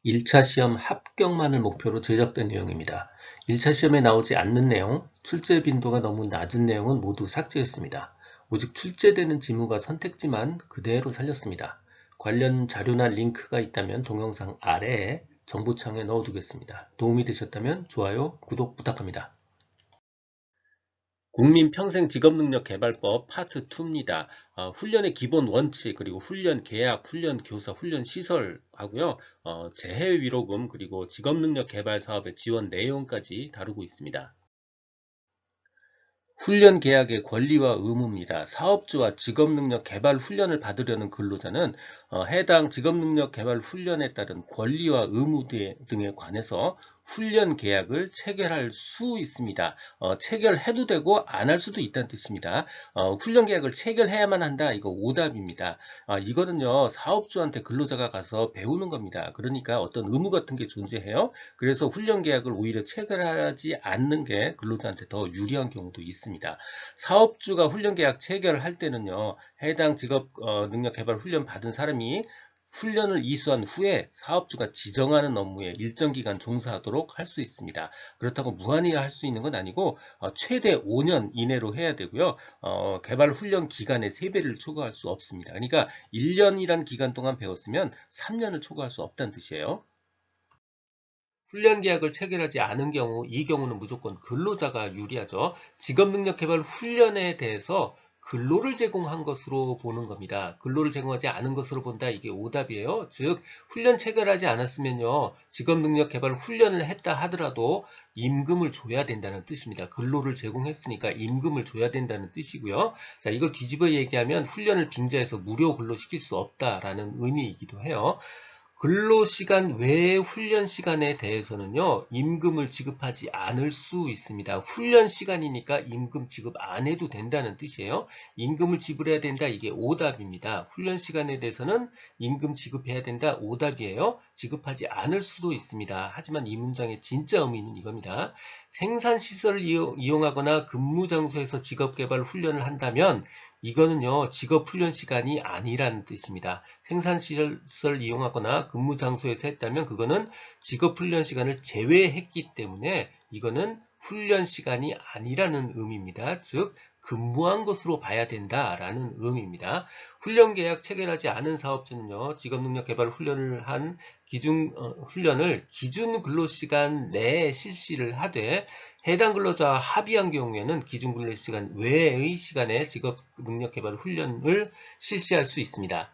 1차 시험 합격만을 목표로 제작된 내용입니다. 1차 시험에 나오지 않는 내용, 출제 빈도가 너무 낮은 내용은 모두 삭제했습니다. 오직 출제되는 지문과 선택지만 그대로 살렸습니다. 관련 자료나 링크가 있다면 동영상 아래에 정보창에 넣어두겠습니다. 도움이 되셨다면 좋아요, 구독 부탁합니다. 국민평생직업능력개발법 파트 2입니다. 훈련의 기본 원칙, 그리고 훈련 계약, 훈련 교사, 훈련 시설 하고요. 재해 위로금, 그리고 직업능력개발 사업의 지원 내용까지 다루고 있습니다. 훈련 계약의 권리와 의무입니다. 사업주와 직업능력 개발 훈련을 받으려는 근로자는 해당 직업능력 개발 훈련에 따른 권리와 의무 등에 관해서 훈련 계약을 체결할 수 있습니다. 체결해도 되고 안 할 수도 있다는 뜻입니다. 훈련 계약을 체결해야만 한다. 이거 오답입니다. 이거는요, 사업주한테 근로자가 가서 배우는 겁니다. 그러니까 어떤 의무 같은 게 존재해요. 그래서 훈련 계약을 오히려 체결하지 않는 게 근로자한테 더 유리한 경우도 있습니다. 사업주가 훈련 계약 체결할 때는요, 해당 직업 능력 개발 훈련 받은 사람이 훈련을 이수한 후에 사업주가 지정하는 업무에 일정 기간 종사하도록 할 수 있습니다. 그렇다고 무한히 할 수 있는 건 아니고 최대 5년 이내로 해야 되고요. 개발 훈련 기간의 3배를 초과할 수 없습니다. 그러니까 1년이란 기간 동안 배웠으면 3년을 초과할 수 없다는 뜻이에요. 훈련 계약을 체결하지 않은 경우, 이 경우는 무조건 근로자가 유리하죠. 직업능력개발 훈련에 대해서 근로를 제공한 것으로 보는 겁니다. 근로를 제공하지 않은 것으로 본다. 이게 오답이에요. 즉, 훈련 체결하지 않았으면요, 직업능력개발 훈련을 했다 하더라도 임금을 줘야 된다는 뜻입니다. 근로를 제공했으니까 임금을 줘야 된다는 뜻이고요. 자, 이걸 뒤집어 얘기하면 훈련을 빙자해서 무료 근로시킬 수 없다라는 의미이기도 해요. 근로시간 외의 훈련 시간에 대해서는요, 임금을 지급하지 않을 수 있습니다. 훈련 시간이니까 임금 지급 안 해도 된다는 뜻이에요. 임금을 지불해야 된다. 이게 오답입니다. 훈련 시간에 대해서는 임금 지급해야 된다. 오답이에요. 지급하지 않을 수도 있습니다. 하지만 이 문장의 진짜 의미는 이겁니다. 생산시설을 이용하거나 근무 장소에서 직업개발 훈련을 한다면 이거는요, 직업훈련 시간이 아니라는 뜻입니다. 생산시설 이용하거나 근무 장소에서 했다면 그거는 직업훈련 시간을 제외했기 때문에 이거는 훈련 시간이 아니라는 의미입니다. 즉, 근무한 것으로 봐야 된다라는 의미입니다. 훈련 계약 체결하지 않은 사업주는요, 직업능력 개발 훈련을 한 훈련을 기준 근로시간 내에 실시를 하되 해당 근로자와 합의한 경우에는 기준 근로시간 외의 시간에 직업능력개발 훈련을 실시할 수 있습니다.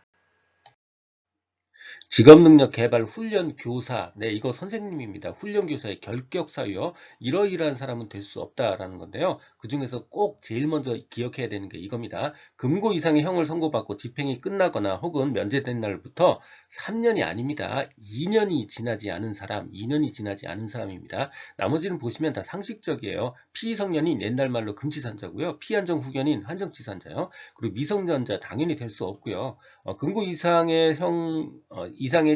직업능력개발 훈련교사, 네, 이거 선생님입니다. 훈련교사의 결격사유요. 이러이러한 사람은 될 수 없다라는 건데요. 그 중에서 꼭 제일 먼저 기억해야 되는 게 이겁니다. 금고 이상의 형을 선고받고 집행이 끝나거나 혹은 면제된 날부터 3년이 아닙니다. 2년이 지나지 않은 사람, 2년이 지나지 않은 사람입니다. 나머지는 보시면 다 상식적이에요. 피성년인 옛날 말로 금치산자고요. 피한정 후견인 한정치산자요. 그리고 미성년자 당연히 될 수 없고요. 금고 이상의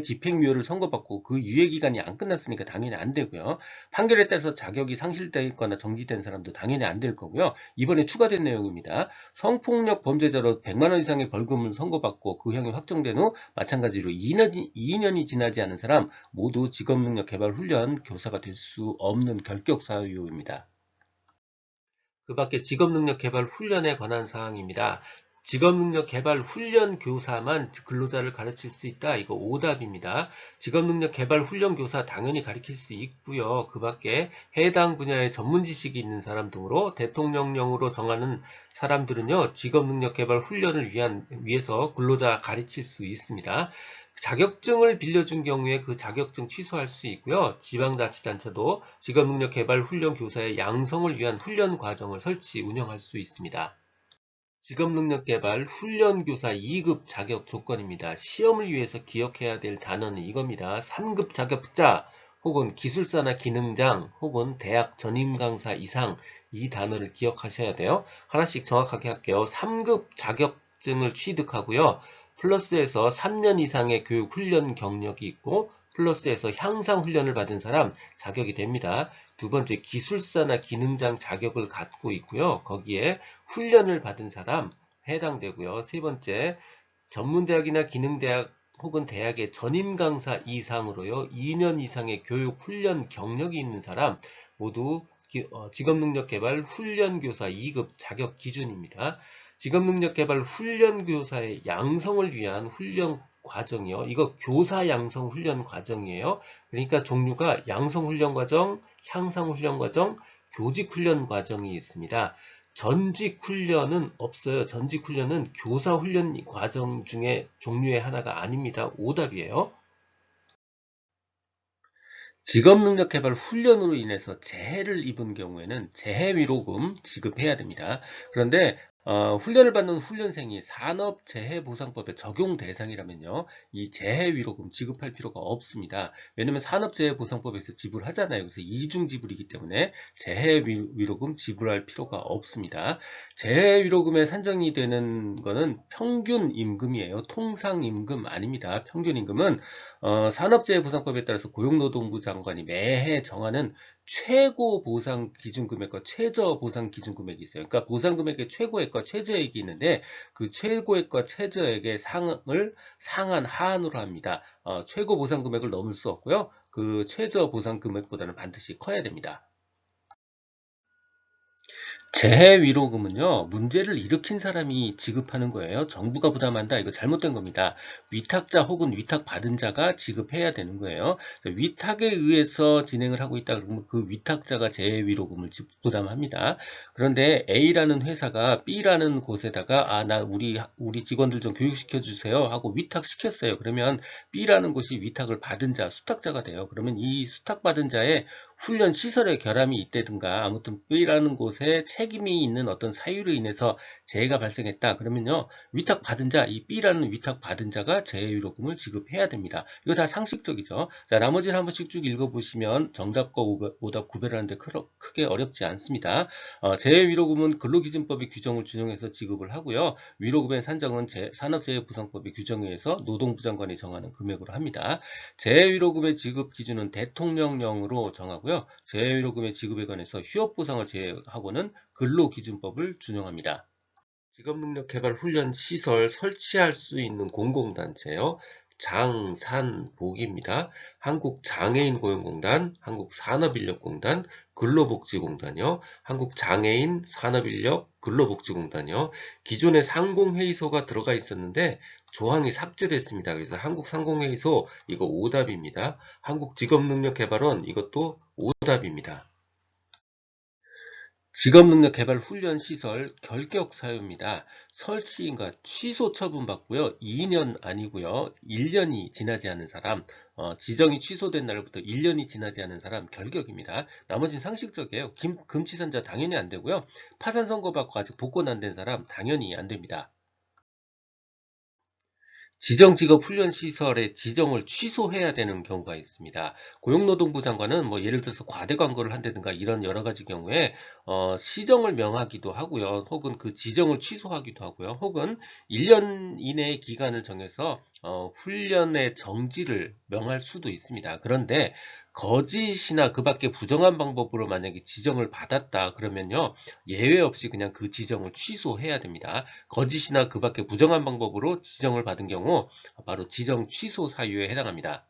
집행유예를 선고받고 그 유예기간이 안 끝났으니까 당연히 안 되고요. 판결에 따라서 자격이 상실되거나 정지된 사람도 당연히 안 될 거고요. 이번에 추가된 내용입니다. 성폭력 범죄자로 100만 원 이상의 벌금을 선고받고 그 형이 확정된 후 마찬가지로 2년이 지나지 않은 사람 모두 직업능력 개발 훈련 교사가 될 수 없는 결격 사유입니다. 그 밖에 직업능력 개발 훈련에 관한 사항입니다. 직업능력 개발 훈련 교사만 근로자를 가르칠 수 있다. 이거 오답입니다. 직업능력 개발 훈련 교사 당연히 가르칠 수 있고요. 그 밖에 해당 분야의 전문 지식이 있는 사람 등으로 대통령령으로 정하는 사람들은요, 직업능력 개발 훈련을 위해서 근로자 가르칠 수 있습니다. 자격증을 빌려준 경우에 그 자격증 취소할 수 있고요. 지방자치단체도 직업능력개발훈련교사의 양성을 위한 훈련 과정을 설치, 운영할 수 있습니다. 직업능력개발 훈련교사 2급 자격 조건입니다. 시험을 위해서 기억해야 될 단어는 이겁니다. 3급 자격자 혹은 기술사나 기능장 혹은 대학 전임 강사 이상 이 단어를 기억하셔야 돼요. 하나씩 정확하게 할게요. 3급 자격증을 취득하고요. 플러스에서 3년 이상의 교육 훈련 경력이 있고 플러스에서 향상 훈련을 받은 사람 자격이 됩니다. 두 번째 기술사나 기능장 자격을 갖고 있고요. 거기에 훈련을 받은 사람 해당되고요. 세 번째 전문대학이나 기능대학 혹은 대학의 전임 강사 이상으로요, 2년 이상의 교육 훈련 경력이 있는 사람 모두 직업능력개발 훈련교사 2급 자격 기준입니다. 직업능력개발 훈련교사의 양성을 위한 훈련 과정이요. 이거 교사 양성 훈련 과정이에요. 그러니까 종류가 양성 훈련 과정, 향상 훈련 과정, 교직 훈련 과정이 있습니다. 전직 훈련은 없어요. 전직 훈련은 교사 훈련 과정 중에 종류의 하나가 아닙니다. 오답이에요. 직업능력개발 훈련으로 인해서 재해를 입은 경우에는 재해위로금 지급해야 됩니다. 그런데 훈련을 받는 훈련생이 산업재해보상법의 적용 대상이라면요, 이 재해위로금 지급할 필요가 없습니다. 왜냐하면 산업재해보상법에서 지불하잖아요. 그래서 이중지불이기 때문에 재해위로금 지불할 필요가 없습니다. 재해위로금에 산정이 되는 거는 평균임금이에요. 통상임금 아닙니다. 평균임금은 산업재해보상법에 따라서 고용노동부 장관이 매해 정하는 최고 보상 기준 금액과 최저 보상 기준 금액이 있어요. 그러니까 보상 금액의 최고액과 최저액이 있는데 그 최고액과 최저액의 상을 상한 하한으로 합니다. 최고 보상 금액을 넘을 수 없고요. 그 최저 보상 금액보다는 반드시 커야 됩니다. 재해위로금은요, 문제를 일으킨 사람이 지급하는 거예요. 정부가 부담한다. 이거 잘못된 겁니다. 위탁자 혹은 위탁받은 자가 지급해야 되는 거예요. 위탁에 의해서 진행을 하고 있다 그러면 그 위탁자가 재해위로금을 부담합니다. 그런데 A라는 회사가 B라는 곳에다가 나 우리 직원들 좀 교육시켜 주세요 하고 위탁시켰어요. 그러면 B라는 곳이 위탁을 받은 자, 수탁자가 돼요. 그러면 이 수탁받은 자의 훈련 시설에 결함이 있다든가 아무튼 B라는 곳에 책임이 있는 어떤 사유로 인해서 재해가 발생했다. 그러면요, 위탁받은 자, 이 B라는 위탁받은 자가 재해위로금을 지급해야 됩니다. 이거 다 상식적이죠. 자, 나머지는 한 번씩 쭉 읽어보시면 정답과 오답 구별하는데 크게 어렵지 않습니다. 재해위로금은 근로기준법의 규정을 준용해서 지급을 하고요. 위로금의 산정은 산업재해보상법의 규정에 의해서 노동부 장관이 정하는 금액으로 합니다. 재해위로금의 지급 기준은 대통령령으로 정하고요. 재해위로금의 지급에 관해서 휴업보상을 제외하고는 근로기준법을 준용합니다. 직업능력개발훈련시설 설치할 수 있는 공공단체요. 장산복입니다. 한국장애인고용공단, 한국산업인력공단, 근로복지공단이요. 한국장애인 산업인력 근로복지공단이요. 기존에 상공회의소가 들어가 있었는데 조항이 삭제됐습니다. 그래서 한국상공회의소 이거 오답입니다. 한국직업능력개발원 이것도 오답입니다. 직업능력개발훈련시설 결격 사유입니다. 설치인가 취소 처분받고요. 2년 아니고요. 1년이 지나지 않은 사람, 지정이 취소된 날부터 1년이 지나지 않은 사람 결격입니다. 나머지는 상식적이에요. 금치산자 당연히 안 되고요. 파산 선고 받고 아직 복권 안 된 사람 당연히 안 됩니다. 지정직업훈련시설의 지정을 취소해야 되는 경우가 있습니다. 고용노동부 장관은 뭐 예를 들어서 과대 광고를 한다든가 이런 여러 가지 경우에 시정을 명하기도 하고요. 혹은 그 지정을 취소하기도 하고요. 혹은 1년 이내의 기간을 정해서 훈련의 정지를 명할 수도 있습니다. 그런데 거짓이나 그 밖에 부정한 방법으로 만약에 지정을 받았다 그러면요, 예외 없이 그냥 그 지정을 취소해야 됩니다. 거짓이나 그 밖에 부정한 방법으로 지정을 받은 경우 바로 지정 취소 사유에 해당합니다.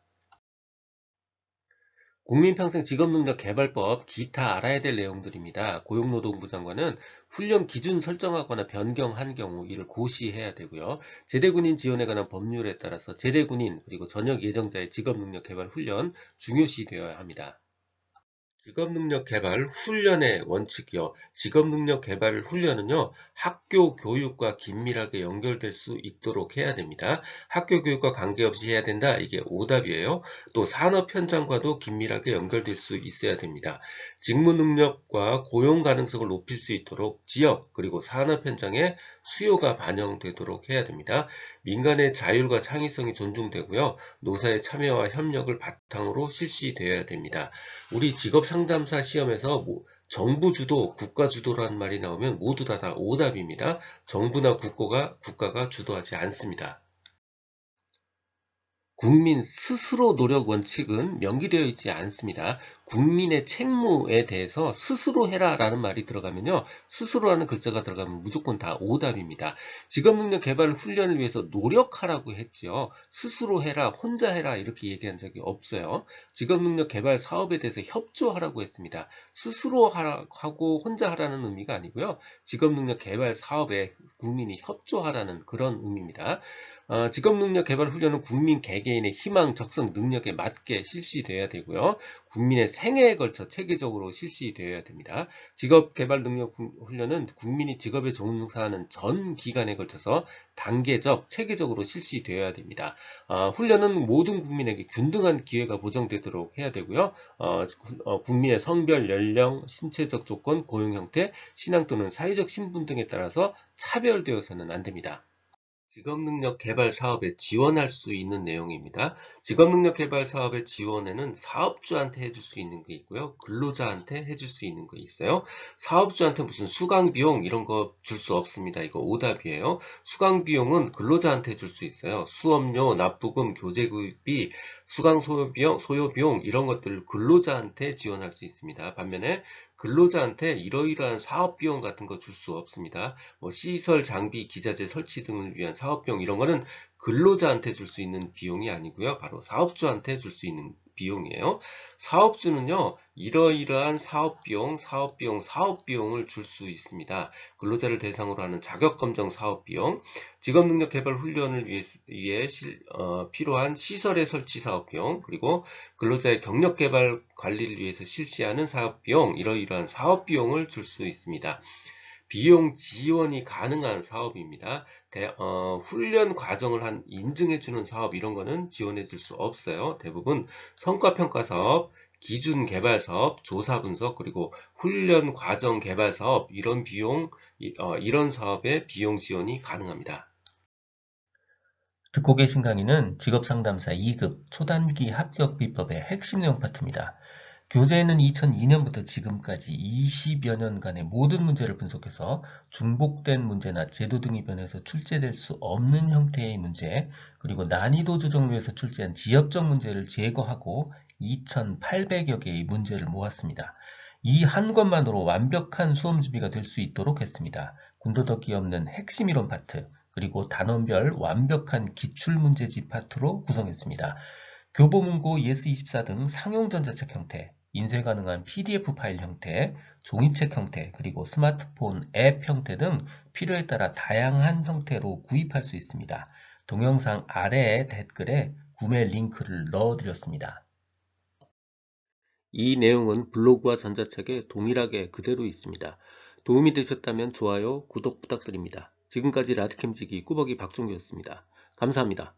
국민평생직업능력개발법 기타 알아야 될 내용들입니다. 고용노동부 장관은 훈련 기준 설정하거나 변경한 경우 이를 고시해야 되고요. 제대군인 지원에 관한 법률에 따라서 제대군인 그리고 전역 예정자의 직업능력개발 훈련 중요시되어야 합니다. 직업능력개발 훈련의 원칙이요. 직업능력개발 훈련은요, 학교 교육과 긴밀하게 연결될 수 있도록 해야 됩니다. 학교 교육과 관계없이 해야 된다. 이게 오답이에요. 또 산업 현장과도 긴밀하게 연결될 수 있어야 됩니다. 직무 능력과 고용 가능성을 높일 수 있도록 지역 그리고 산업 현장에 수요가 반영되도록 해야 됩니다. 민간의 자율과 창의성이 존중되고요. 노사의 참여와 협력을 바탕으로 실시되어야 됩니다. 우리 직업상담사 시험에서 정부 주도, 국가 주도라는 말이 나오면 모두 다 오답입니다. 정부나 국가가 주도하지 않습니다. 국민 스스로 노력 원칙은 명기되어 있지 않습니다. 국민의 책무에 대해서 스스로 해라라는 말이 들어가면요. 스스로라는 글자가 들어가면 무조건 다 오답입니다. 직업능력 개발 훈련을 위해서 노력하라고 했죠. 스스로 해라, 혼자 해라 이렇게 얘기한 적이 없어요. 직업능력 개발 사업에 대해서 협조하라고 했습니다. 스스로 하고 혼자 하라는 의미가 아니고요. 직업능력 개발 사업에 국민이 협조하라는 그런 의미입니다. 직업능력 개발 훈련은 국민 개개인의 희망, 적성, 능력에 맞게 실시되어야 되고요. 국민의 생애에 걸쳐 체계적으로 실시되어야 됩니다. 직업 개발 능력 훈련은 국민이 직업에 종사하는 전 기간에 걸쳐서 단계적, 체계적으로 실시되어야 됩니다. 훈련은 모든 국민에게 균등한 기회가 보장되도록 해야 되고요. 국민의 성별, 연령, 신체적 조건, 고용 형태, 신앙 또는 사회적 신분 등에 따라서 차별되어서는 안 됩니다. 직업능력 개발 사업에 지원할 수 있는 내용입니다. 직업능력 개발 사업의 지원에는 사업주한테 해줄 수 있는 게 있고요. 근로자한테 해줄 수 있는 거 있어요. 사업주한테 무슨 수강비용 이런 거 줄 수 없습니다. 이거 오답이에요. 수강비용은 근로자한테 줄 수 있어요. 수업료, 납부금, 교재구입비, 수강 소요비용 이런 것들 근로자한테 지원할 수 있습니다. 반면에 근로자한테 이러이러한 사업비용 같은 거 줄 수 없습니다. 뭐 시설, 장비, 기자재 설치 등을 위한 사업비용 이런 거는 근로자한테 줄 수 있는 비용이 아니고요. 바로 사업주한테 줄 수 있는 비용이에요. 사업주는요. 이러이러한 사업비용을 줄 수 있습니다. 근로자를 대상으로 하는 자격검정 사업비용, 직업능력 개발 훈련을 위해 필요한 시설의 설치 사업비용, 그리고 근로자의 경력 개발 관리를 위해서 실시하는 사업비용, 이러이러한 사업비용을 줄 수 있습니다. 비용 지원이 가능한 사업입니다. 훈련 과정을 인증해주는 사업 이런 거는 지원해 줄 수 없어요. 대부분 성과평가 사업, 기준 개발 사업, 조사 분석, 그리고 훈련 과정 개발 사업 이런 사업의 비용 지원이 가능합니다. 듣고 계신 강의는 직업상담사 2급 초단기 합격 비법의 핵심 내용 파트입니다. 교재에는 2002년부터 지금까지 20여 년간의 모든 문제를 분석해서 중복된 문제나 제도 등이 변해서 출제될 수 없는 형태의 문제, 그리고 난이도 조정을 위해서 출제한 지역적 문제를 제거하고 2,800여 개의 문제를 모았습니다. 이 한 권만으로 완벽한 수험 준비가 될 수 있도록 했습니다. 군더더기 없는 핵심 이론 파트, 그리고 단원별 완벽한 기출문제집 파트로 구성했습니다. 교보문고, 예스24 등 상용 전자책 형태, 인쇄 가능한 PDF 파일 형태, 종이책 형태, 그리고 스마트폰 앱 형태 등 필요에 따라 다양한 형태로 구입할 수 있습니다. 동영상 아래의 댓글에 구매 링크를 넣어드렸습니다. 이 내용은 블로그와 전자책에 동일하게 그대로 있습니다. 도움이 되셨다면 좋아요, 구독 부탁드립니다. 지금까지 라디캠지기 꾸벅이 박종규였습니다. 감사합니다.